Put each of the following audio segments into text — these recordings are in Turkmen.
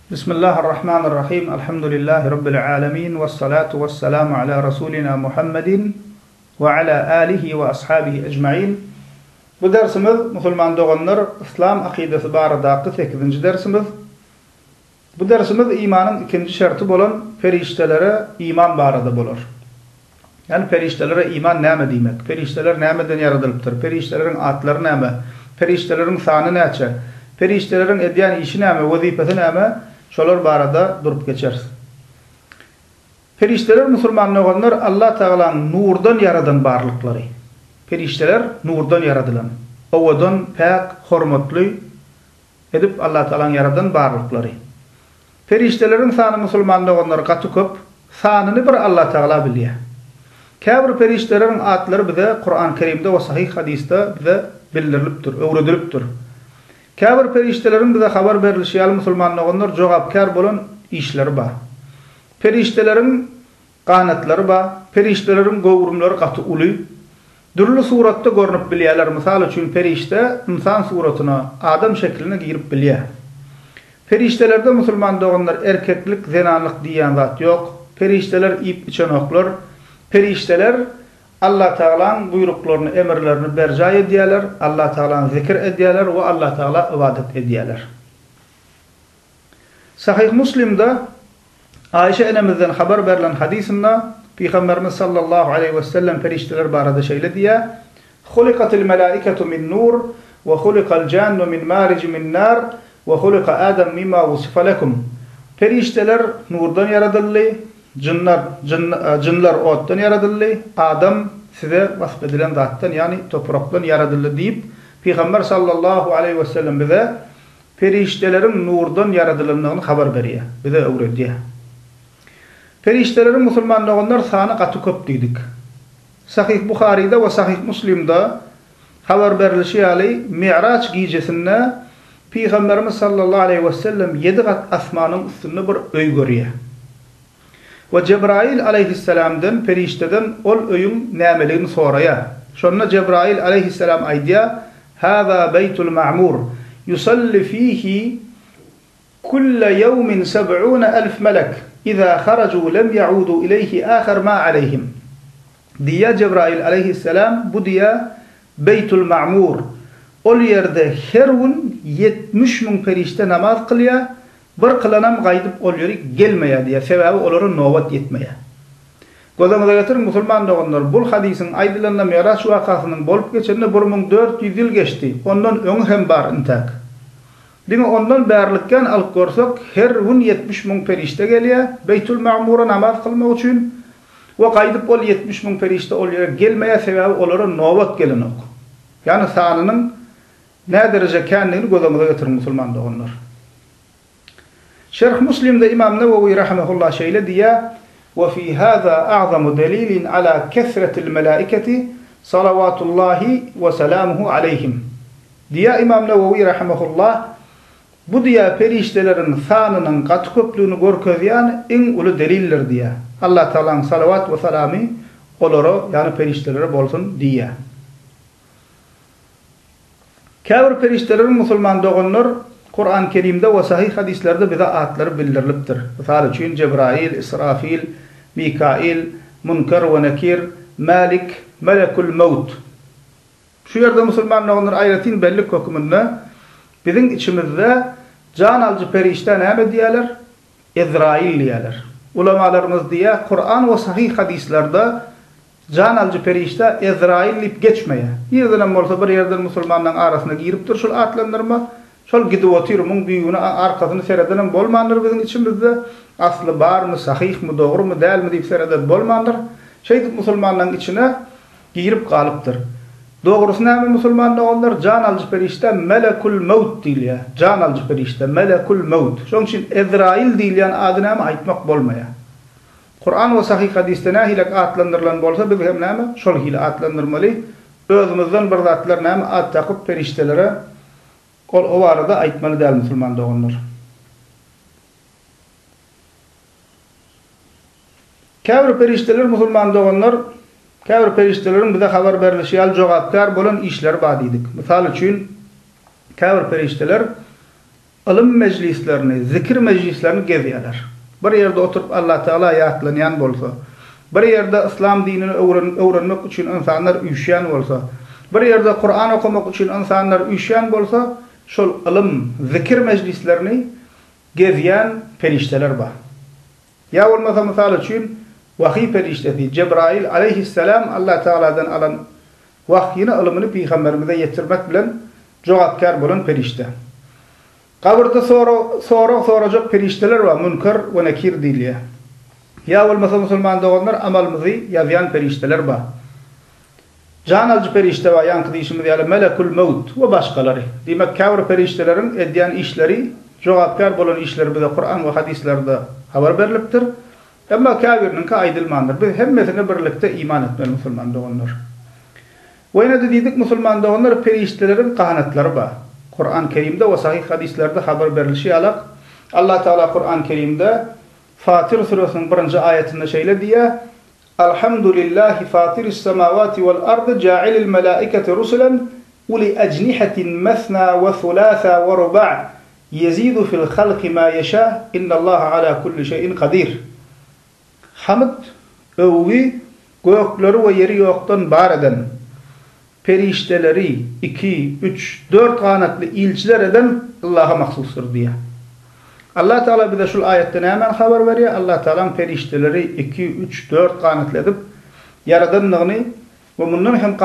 بسم الله الرحمن الرحيم الحمد لله رب العالمين والصلاة والسلام على رسولنا محمد وعلى آله وأصحابه أجمعين. Bu dersimiz Müslüman doğanlar İslam akidesi barada 8. dersimiz. Bu dersimiz imanın ikinci şartı bolan feriştelere iman barada bolar. Yani feriştelere iman näme diýmek? Ferişteler nämeden ýaradylypdyr? Feriştelerin atları näme? Feriştelerin sany näçe? Feriştelerin edýän işi näme? Wezipesi näme? Şolar barada durup geçeriz. Ferişteler Müslüman doğanlar Allah Taala'nın nurdan yaradan barlyklary. Ferişteler nurdan yaradylan. Owadan pak, hormatly edip Allah Taala'nın yaradan barlyklary. Feriştelerin sany Müslüman doğanlar gaty köp, sanyny bir Allah Taala bilýär. Käbir feriştelerin atlary bize Kur'an-ı Kerimde we sahih hadiste bize bildirilipdir, öwredilipdir. Käbir feriştelerin bize habar berilişi ýaly Müslüman doğanlar jogapkar bolan işleri bar. Feriştelerin qanatlary bar, feriştelerin gowrumlary gaty uly. Dürli suratda görnüp bilýärler. Mysal üçin ferişte insan suratyna, adam şekline girip bilýär. Feriştelerde Müslüman doğanlar erkeklik, zenanlyk diýen zat ýok. Ferişteler ip içenoklar. Ferişteler Allah Taala'nın buyruklarını, emirlerini berca edýärler, Allah Taala'nı zikir edýärler we Allah Taala ibadet edýärler. Sahih Müslim'de Ayşe enemizden haber berilen hadisinde Peygamberimiz sallallahu aleyhi ve sellem ferişteler barada şeýle diýär: "Hulikatil melaiketu min nur ve hulikal jannu min marij min nar ve hulika Adam mimma wusifa lekum." Ferişteler nurdan yaradyldy, jinler otdan yaradyldy, Adam size vasf edilen zatdan yani toprakdan yaradyldy diýip Peygamber sallallahu aleyhi ve sellem bize feriştelerin nurdan yaradylanlygyny habar berýär, bize öwredýär. Feriştelerin Müslüman doğanlar sany gaty köp diýdik. Sahih Buhari'de we Sahih Müslim'de habar berilişi ýaly Mi'raç gijesinde Peygamberimiz sallallahu aleyhi ve sellem 7 gat asmanyň üstünde bir öý görýär. Ve Cebrail aleyhisselamdan ferişteden ol öýüň nämeligini soraýar. Şonda Cebrail aleyhisselam aýdýar: "Hâzâ beytul ma'mur yusalli fîhi kulla yawmin 70.000 melek. İza haraju lem yaudu ileyhi ahir ma aleyhim." Diye Cebrail aleyhisselam bu diye Beytul Ma'mur ol yerde her gün 70.000 ferişte namaz kılýar, bir kılanam gaýdyp ol ýeri gelmeýär diye, sebäbi olary nowbat ýetmeýär. Gözüňize getirin Müslüman doğanlar, bu hadisiň aýdylanyna Miraç wakasynyň bolup geçende 1400 ýyl geçti. Ondan öňe hem bar intak. Diňe ondan bärlikden alyp görsak, her gün 70.000 ferişte gelýär Beytul Ma'mura namaz kılmak üçin we gaýdyp ol 70.000 ferişte ol ýere gelmeýär, sebäbi olary nowbat gelenok. Yani sanynyň ne derece kendigini gözüňize getirin Müslüman doğanlar. Şerh Müslim'de İmam Nevevi rahimehullah şeýle diýär: "Ve fi hâzâ a'zamu delilin ala kesretil melâiketi salavatullahi ve selamuhu aleyhim." Diýär İmam Nevevi rahimehullah, bu diýär feriştelerin sanynyň gaty köplüğini görkezýän iň uly delildir diýär. Allah Taala'nın salavat we salamy olara, yani feriştelere bolsun diýär. Käbir feriştelerin Müslüman doğanlar Kur'an-ı Kerim'de ve sahih hadislerde bize atları bildirilipdir. Misal üçin Cebrail, İsrafil, Mikail, Munkar ve Nekir, Malik, Melekul Maut. Şu yerde Müslüman doğanlar ayetin belli hökmünde bizim içimizde can alıcı ferişte näme diýerler? Ezrail diýerler. Ulamalarımız diýär, Kur'an ve sahih hadislerde can alıcı ferişte Ezrail diýip geçmeýär. Ýerden bolsa bir ýerden Müslümanlaryň arasyna giripdir, şol atlandyrma, şol gidip otyr, muň büýüne arkasyny sereden bolmandyr bizim içimizde. Asly barmy, sahihmi, dogrymy, dälmi diýip sereden bolmandyr. Şeýdip Müslümanlaryň içine girip galypdyr. Dogrusu näme Müslüman doğanlar? Can alıcı ferişte Melekul Maut diýilýär. Can alıcı ferişte Melekul Maut. Şoň üçin Ezrail diýilýän ady näme aýtmak bolmaýar. Kur'an we sahih hadisde nähilek atlandyrylan bolsa biz hem näme şol hile atlandyrmaly. Özümizden bir zatlar näme at takyp feriştelere o arada aýtmaly däl Müslüman doğanlar. Käbir ferişteler Müslüman doğanlar, käbir feriştelerin bize habar berilişi ýaly jogapkar bolan işleri bar diýdik. Misal üçin käbir ferişteler ilim meclislerini, zikir meclislerini geziyorlar. Bir yerde oturup Allah Teala ayatlanyan bolsa, bir yerde İslam dinini öğrenmek için insanlar üşüyen bolsa, bir yerde Kur'an okumak için insanlar üşüyen bolsa, şol ilim, zikir meclislerini geziyen perişteler var. Ya olmasa misal için vahiy periştesi Cebrail aleyhisselam Allah Teala'dan alan vahyini ilmini peygamberimize yetirmek bilen cevapkar bolan perişte. Kabirde soracak perişteler var, münker ve nekir diliye. Ya olmasa Müslüman doğanlar amalımızı yazyan perişteler var. Can alıcı perişte var, yankı deyişimiz yani melekul mevt ve başkaları. Demek kavr periştelerin ediyen işleri, cevapkar bolan işleri bize Kur'an ve hadislerde haber veriliptir. Ama kafirinin ka aydılmandır. Biz hemmesine birlikte iman etmeli Müslüman doğanlar. Ve yine de dedik Müslüman doğanlar periştelerin kahanetleri var. Kur'an-ı Kerim'de ve sahih hadislerde haber verilişi alak. Allah Teala Kur'an-ı Kerim'de Fatir suresinin 1. ayetinde şöyle diye: Elhamdülillahi fatiris semavati vel ardı ca'ilil melaiketi rusulen uli ecnihatin mesna ve thulâtha ve ruba' yezidu fil halki ma yeşâ innallaha ala kulli şeyin kadir. Hamd, övgü, gökleri ve yeri yoktan bar eden, perişteleri 2, 3, 4 kanatlı ilçiler eden Allah'a mahsustur diye. Allah Teala bize şu ayetten hemen haber veriyor. Allah Teala'nın perişteleri 2, 3, 4 kanatlı edip yaradanlığını ve bundan hem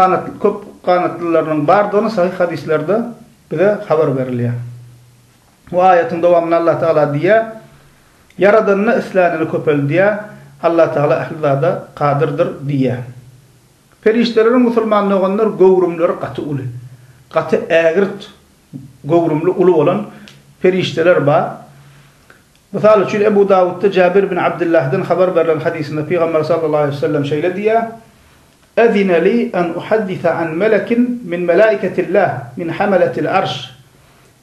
köp kanatlılarının bardığını sahih hadislerde bize haber veriliyor. Bu ayetin devamında Allah Teala diye yaradanına ıslanını köpel diye Allah Teala ahlada kadirdir diye. Periştelerin Müslümanlı olanlar gowrumları katı ulu. Katı ägirt gowrumlu ulu olan perişteler var. Mesela için Ebu Davud'da Cabir bin Abdullah'dan haber verilen hadisinde Peygamber sallallahu aleyhi ve sellem şöyle diye: "Ezine li en uhaddisa an melekin min melaiketillah min hamalatil arş.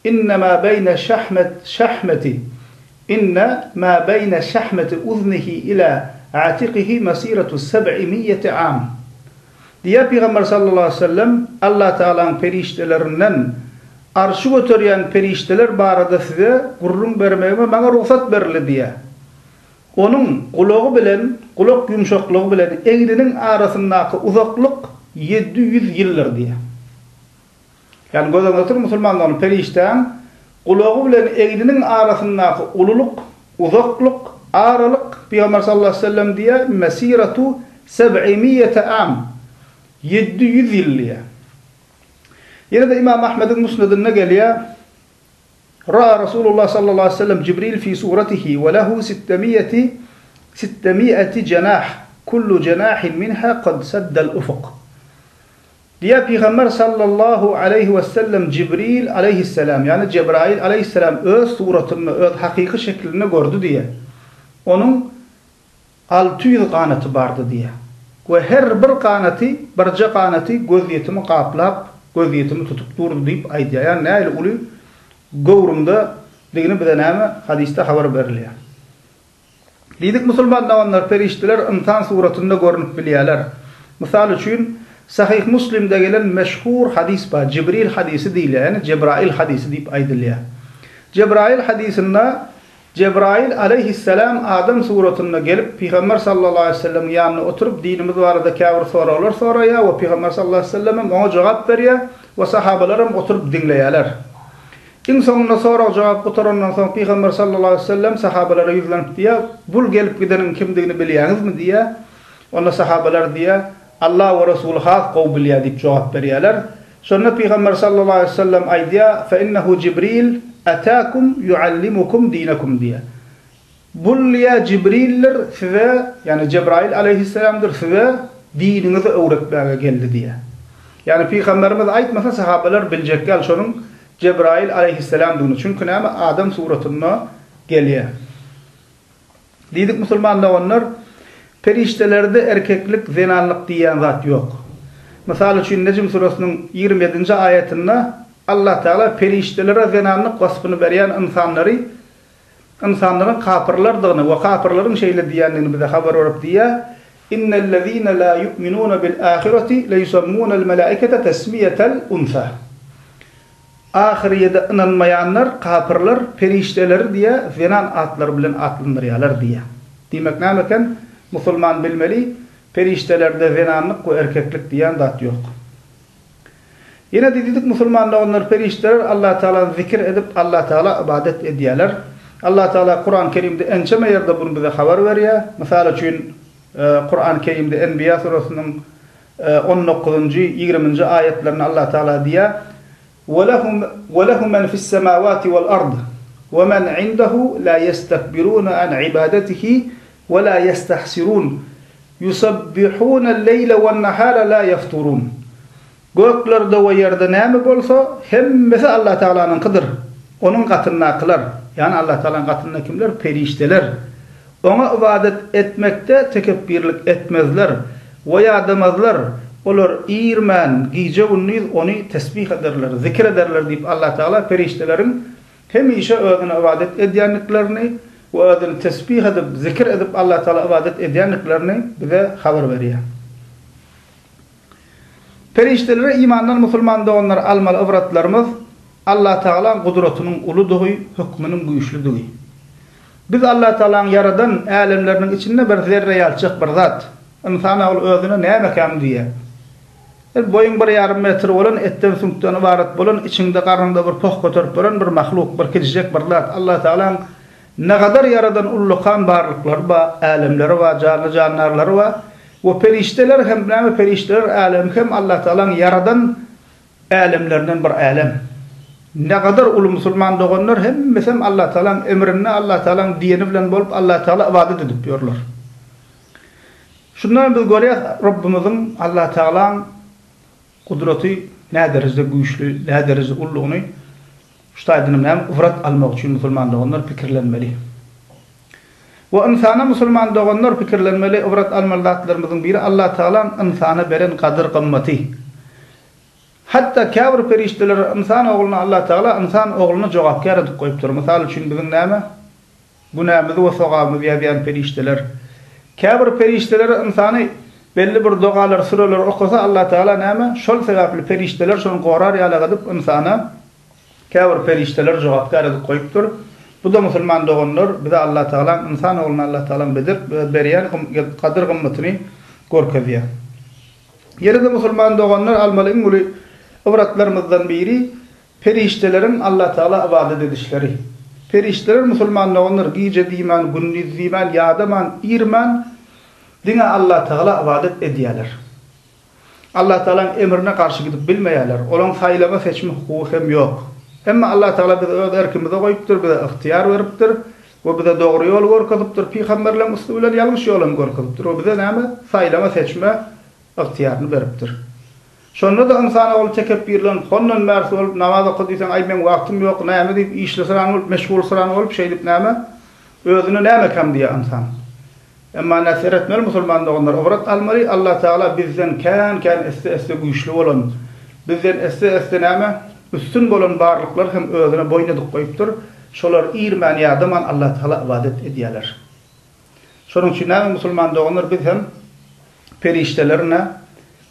İnne ma beyne şahmeti inne ma beyne şahmeti uznihi ila atiqihi masiratu 700 am." Diye Peygamber sallallahu aleyhi ve sellem Allah Teala'nın periştelerinden arşı götüren perişteler barada size gurrun vermeyeme bana ruhsat verildi diye. Onun kulağı bilen, kulak yumuşaklığı bilen eğrinin arasındaki uzaklık 700 yıllar diye. Yani gözden ötür Müslümanların perişten kulağı bilen eğrinin arasındaki ululuk, uzaklık, aralık Peygamber sallallahu aleyhi ve sellem diye mesiratu 700 am 700 yıllıya. Yine de İmam Ahmed'in musnedine geliyor. Ra'a Resulullah sallallahu aleyhi ve sellem Cibril fi suratihi ve lehu 600 cenah. Kullu cenahin minha qad saddal ufuk. Diye Peygamber sallallahu aleyhi ve sellem Cibril aleyhisselam yani Cebrail aleyhisselam öz suratını, öz hakiki şeklini gördü diye. Onun 600 kanatı vardı diye. Ve her bir kanatı, birce kanatı göz yetimi kaplap, göz yetimi tutup durdu deyip aydiya. Yani ne ile ulu gowrumda degini bileneme hadiste haber veriliyor. Dedik Müslüman davanlar periştiler insan suratında görünüp biliyorlar. Misal için Sahih Müslim'de gelen meşhur hadis var. Cibril hadisi değil yani Cebrail hadisi deyip aydılıyor. Cebrail hadisinde Cebrail aleyhisselam Adem suratına gelip Peygamber sallallahu aleyhi ve sellem yanına oturup dinimiz vardı kâvr sorular soruyor ve Peygamber sallallahu aleyhi ve sellem ona cevap veriyor ve sahabalarım oturup dinliyorlar. İn sonunda soru cevap oturandan sonra Peygamber sallallahu aleyhi ve sellem sahabalara yüzlenip diye bul gelip gidenin kimdiğini biliyorsunuz mu diye ona sahabalar diye Allah ve Resulü hak kov biliyor deyip cevap veriyorlar. Sonra Peygamber sallallahu aleyhi ve sellem aydiya fe innehu Cibril atakum yuallimukum dinakum diye. Bulya Cibril'ler size yani Cebrail aleyhisselamdır size dininizi öğretmeye geldi diye. Yani Peygamberimiz aytmasa sahabeler bilecek gel şunun Cebrail aleyhisselam bunu. Çünkü ne ama Adem suratına geliyor. Dedik Müslümanlar onlar periştelerde erkeklik zenanlık diyen zat yok. Mesela için Necm suresinin 27. ayetinde Allah Teala periştelere zenanlık vasfını veren insanların kafirlardığını ve kafirlerin şeyle diyenini bize haber verip diye innellezine la yu'minuna bil ahireti le yusammuna al melaikete tesmiyetel unsa. ahiriyede inanmayanlar, kapırlar, perişteler diye zenan atlar bilen atlanıryalar diye. Demek nämeken musulman bilmeli, periştelerde zenanlık ve erkeklik diyen zat yok. Yine dedik musulmanlar onlar perişteler Allah Teala zikir edip Allah Teala ibadet ediyorlar. Allah Teala Kur'an-ı Kerim'de ençeme yerde bunu bize haber veriyor. Mesela için Kur'an-ı Kerim'de Enbiya surasının 19. 20. ayetlerini Allah Teala diye وَلَهُ مَنْ فِي السَّمَاوَاتِ وَالْأَرْضِ وَمَنْ عِنْدَهُ لَا يَسْتَكْبِرُونَ عَنْ عِبَادَتِهِ وَلَا يَسْتَحْسِرُونَ يُسَبِّحُونَ اللَّيْلَ وَالنَّهَارَ لَا يَفْتُرُونَ Göklerde ve yerde näme bolsa hemmesi Allah Teala'nın kıdır. Onun katına kılar. Yani Allah Teala'nın katına kimler? Perişteler. Ona ibadet etmekte tekebbirlik etmezler. Ve yadamazlar. Olar iman, gece gündüz onu tesbih ederler, zikir ederler deyip Allah Teala periştelerin hemişe özüne ibadet edýänliklerini ve özüne tesbih edip, zikir edip Allah Teala ibadet edýänliklerini bize haber veriyor. Periştelere imandan musulmanda onlar almalı ibretlerimiz Allah Teala'nın kudretinin uluduğu, hükmünün güçlüdüğü. Biz Allah Teala'nın yaradan alemlerinin içinde bir zerre yalçık bir zat. İnsana ol özüne näme kam diye. Boyun 1,5 metre olan etten sünkten ibaret bolan içinde karnında bir poh kotorp bolan bir mahluk, bir keçecek bir zat. Allah Teala'nın ne kadar yaradan ullukan barlıklar ba, alemleri va, canlıları va ve perişteler hem näme perişteler alem hem Allah Teala'nın yaradan alemlerinden bir alem. Ne kadar ulu musulman doğanlar hem Allah Teala'nın emrine, Allah Teala'nın dini bilen bolup Allah Teala ibadet edip diyorlar. Şundan biz görýäs Rabbimizin Allah Teala'nın kudreti ne derece güçlü, ne derece ulluğunu şutaydınım hem ıvrat almak için musulman doğanlar fikirlenmeli. Ve insana musulman doğanlar fikirlenmeli, ıvrat almalı zatlarımızın biri Allah Teala'nın insana beren kadir kımmeti. Hatta kâfir perişteler insan oğluna Allah Teala insan oğluna cevapkar edip koyuptur. Misal için bizim näme? Günahımızı ve sogabımızı ýaýan perişteler. Kâfir perişteler insanı belli bir dogalar, süreler okusa Allah Teala näme? Şol sebäpli perişteler şonu gorar ýaly edip insana kâfir perişteler cevapkar edip koyuptur. Bu da musulman doğanlar, bir de Allah Teala insan oğluna Allah Teala berýän kadir kımmetini görkezýär. Yerinde musulman doğanlar almaly uly ibretlerimizden biri periştelerin Allah Teala ibadet edişleri. Perişteler musulman doğanlar gece diman, gündüz diman, yadaman, irman dine Allah Teala ibadet edýärler. Allah Teala'nın emrine karşı gidip bilmeýärler. Olan saýlama seçme hukuky hem yok. Emma Allah Teala bize öz erkimize goýupdyr, bize ihtiyar beripdir we bize dogry ýol görkezipdir. Peýgamberler usulen ýalňyş ýolum görkezipdir. O bize näme? Saýlama seçme ihtiýaryny beripdir. Şonda da insana ol tekebbirlen, honnan mers bolup namaz okuduysan ay men wagtym ýok, näme diýip işleseran bolup, meşgul saran bolup şey diýip näme? Özüne näme kam diýär insan. Emma näser etmeli musulman doğanlar obrat almaly. Allah Teala bizden kan esse güýçli bolan, bizden esse näme? Üstün bolan barlyklar hem özüne boýun edip goýupdyr. Şolar irman ýadaman Allah Teala ibadet edýärler. Şonuň üçin näme musulman doğanlar biz hem periştelerine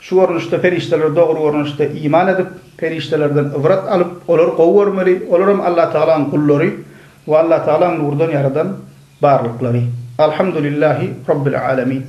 şu görnüşde perişteler doğru görnüşde iman edip periştelerden ibret alıp olar gowurmaly, olaram Allah Teala'nın kullary we Allah Teala'nın nurdan yaradan barlyklary. Alhamdulillahi rabbil alamin.